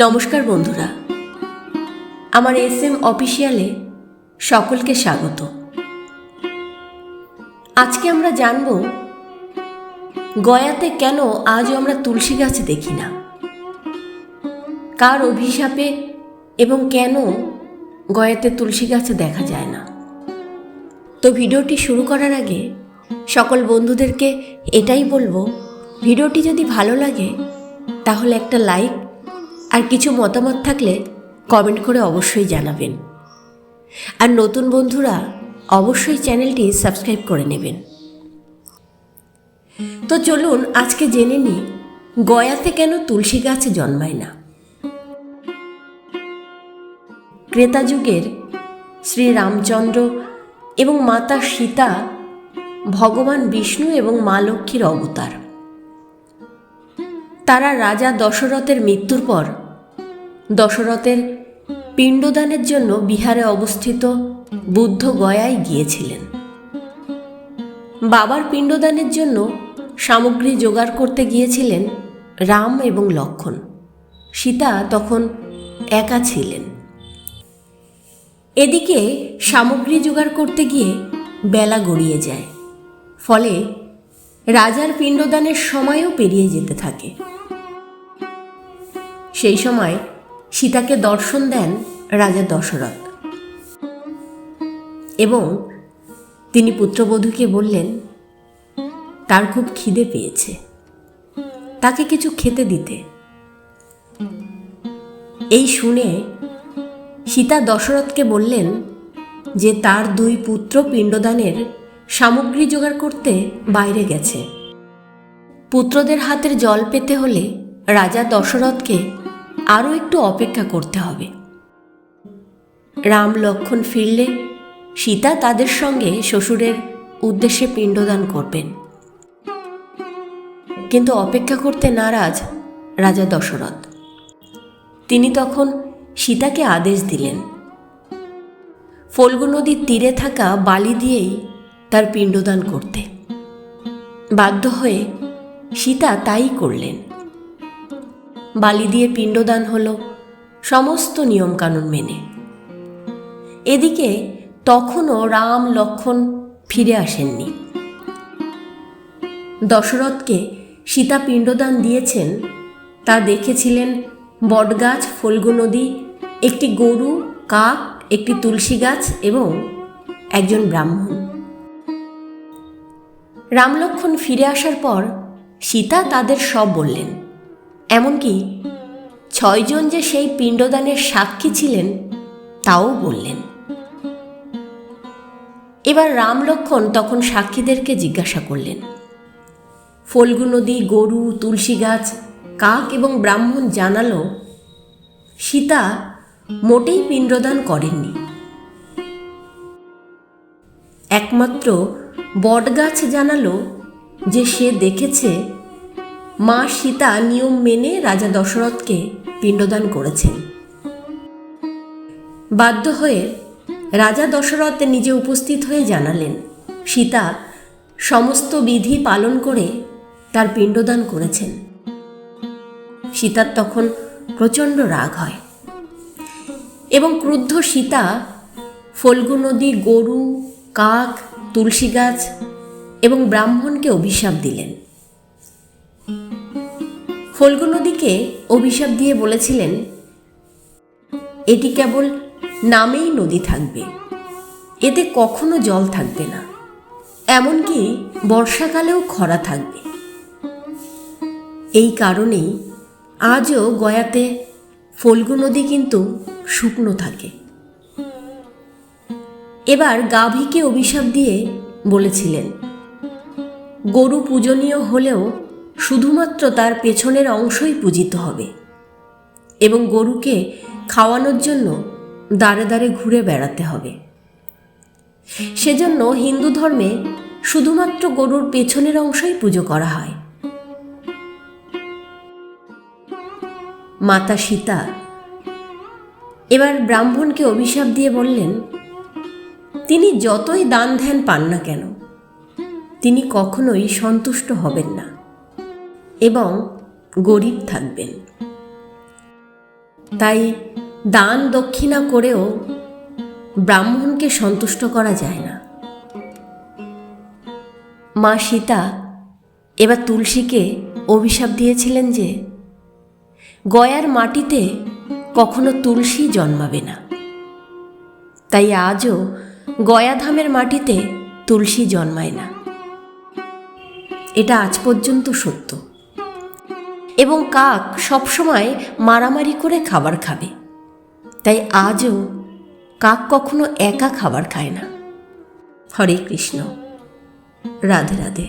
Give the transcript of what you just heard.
নমস্কার বন্ধুরা, আমার SM অফিসিয়ালে সকলকে স্বাগত। আজকে আমরা জানব গয়াতে কেন আজও আমরা তুলসী গাছ দেখি না, কার অভিশাপে এবং কেন গয়াতে তুলসী গাছ দেখা যায় না। তো ভিডিওটি শুরু করার আগে সকল বন্ধুদেরকে এটাই বলবো, ভিডিওটি যদি ভালো লাগে তাহলে একটা লাইক আর কিছু মতামত থাকলে কমেন্ট করে অবশ্যই জানাবেন। আর নতুন বন্ধুরা অবশ্যই চ্যানেলটি সাবস্ক্রাইব করে নেবেন। তো চলুন আজকে জেনে নিই গয়াতে কেন তুলসী গাছ জন্মায় না। ত্রেতা যুগের শ্রী রামচন্দ্র এবং মাতা সীতা ভগবান বিষ্ণু এবং মা লক্ষ্মীর অবতার। তারা রাজা দশরথের মৃত্যুর পর দশরথের পিণ্ডদানের জন্য বিহারে অবস্থিত বুদ্ধ গয়ায় গিয়েছিলেন। বাবার পিণ্ডদানের জন্য সামগ্রী জোগাড় করতে গিয়েছিলেন রাম এবং লক্ষ্মণ। সীতা তখন একা ছিলেন। এদিকে সামগ্রী জোগাড় করতে গিয়ে বেলা গড়িয়ে যায়, ফলে রাজার পিণ্ডদানের সময়ও পেরিয়ে যেতে থাকে। সেই সময় সীতাকে দর্শন দেন রাজা দশরথ এবং তিনি পুত্রবধূকে বললেন তার খুব খিদে পেয়েছে, তাকে কিছু খেতে দিতে। এই শুনে সীতা দশরথকে বললেন যে তার দুই পুত্র পিণ্ডদানের সামগ্রী জোগাড় করতে বাইরে গেছে। পুত্রদের হাতের জল পেতে হলে রাজা দশরথকে আরও একটু অপেক্ষা করতে হবে। রাম লক্ষ্মণ ফিরলে সীতা তাদের সঙ্গে শ্বশুরের উদ্দেশ্যে পিণ্ডদান করবেন। কিন্তু অপেক্ষা করতে নারাজ রাজা দশরথ। তিনি তখন সীতাকে আদেশ দিলেন ফল্গু নদীর তীরে থাকা বালি দিয়েই তার পিণ্ডদান করতে। বাধ্য হয়ে সীতা তাই করলেন। বালি দিয়ে পিণ্ডদান হলো সমস্ত নিয়মকানুন মেনে। এদিকে তখনও রাম লক্ষ্মণ ফিরে আসেননি। দশরথকে সীতা পিণ্ডদান দিয়েছেন তা দেখেছিলেন বটগাছ, ফল্গু নদী, একটি গরু, কাক, একটি তুলসী গাছ এবং একজন ব্রাহ্মণ। রাম লক্ষ্মণ ফিরে আসার পর সীতা তাদের সব বললেন, এমনকি 6 জন যে সেই পিণ্ডদানের সাক্ষী ছিলেন তাও বললেন। এবার রাম লক্ষ্মণ তখন সাক্ষীদেরকে জিজ্ঞাসা করলেন, ফল্গু নদী, গরু, তুলসী গাছ, কাক এবং ব্রাহ্মণ জানালো সীতা মোটেই পিণ্ডদান করেননি। একমাত্র বটগাছ জানালো যে সে দেখেছে মা সীতা নিয়ম মেনে রাজা দশরথকে পিণ্ডদান করেছেন। বাধ্য হয়ে রাজা দশরথ নিজে উপস্থিত হয়ে জানালেন সীতা সমস্ত বিধি পালন করে তার পিণ্ডদান করেছেন। সীতার তখন প্রচণ্ড রাগ হয় এবং ক্রুদ্ধ সীতা ফল্গু নদী, গরু, কাক, তুলসী গাছ এবং ব্রাহ্মণকে অভিশাপ দিলেন। ফল্গু নদীকে অভিশাপ দিয়ে বলেছিলেন এটি কেবল নামেই নদী থাকবে, এতে কখনো জল থাকবে না, এমনকি বর্ষাকালেও খরা থাকবে। এই কারণেই আজও গয়াতে ফল্গু নদী কিন্তু শুকনো থাকে। এবার গাভীকে অভিশাপ দিয়ে বলেছিলেন গরু পূজনীয় হলেও শুধুমাত্র তার পেছনের অংশই পূজিত হবে এবং গরুকে খাওয়ানোর জন্য দাঁড়ে দাঁড়ে ঘুরে বেড়াতে হবে। সেজন্য হিন্দু ধর্মে শুধুমাত্র গরুর পেছনের অংশই পুজো করা হয়। মাতা সীতা এবার ব্রাহ্মণকে অভিশাপ দিয়ে বললেন তিনি যতই দান ধ্যান পান না কেন তিনি কখনোই সন্তুষ্ট হবেন না এবং গরিব থাকবেন। তাই দান দক্ষিণা করেও ব্রাহ্মণকে সন্তুষ্ট করা যায় না। মা সীতা এবার তুলসীকে অভিশাপ দিয়েছিলেন যে গয়ার মাটিতে কখনো তুলসী জন্মাবে না। তাই আজও গয়াধামের মাটিতে তুলসী জন্মায় না। এটা আজ পর্যন্ত সত্য। এবং কাক সবসময় মারামারি করে খাবার খাবে, তাই আজও কাক কখনো একা খাবার খায় না। হরে কৃষ্ণ, রাধে রাধে।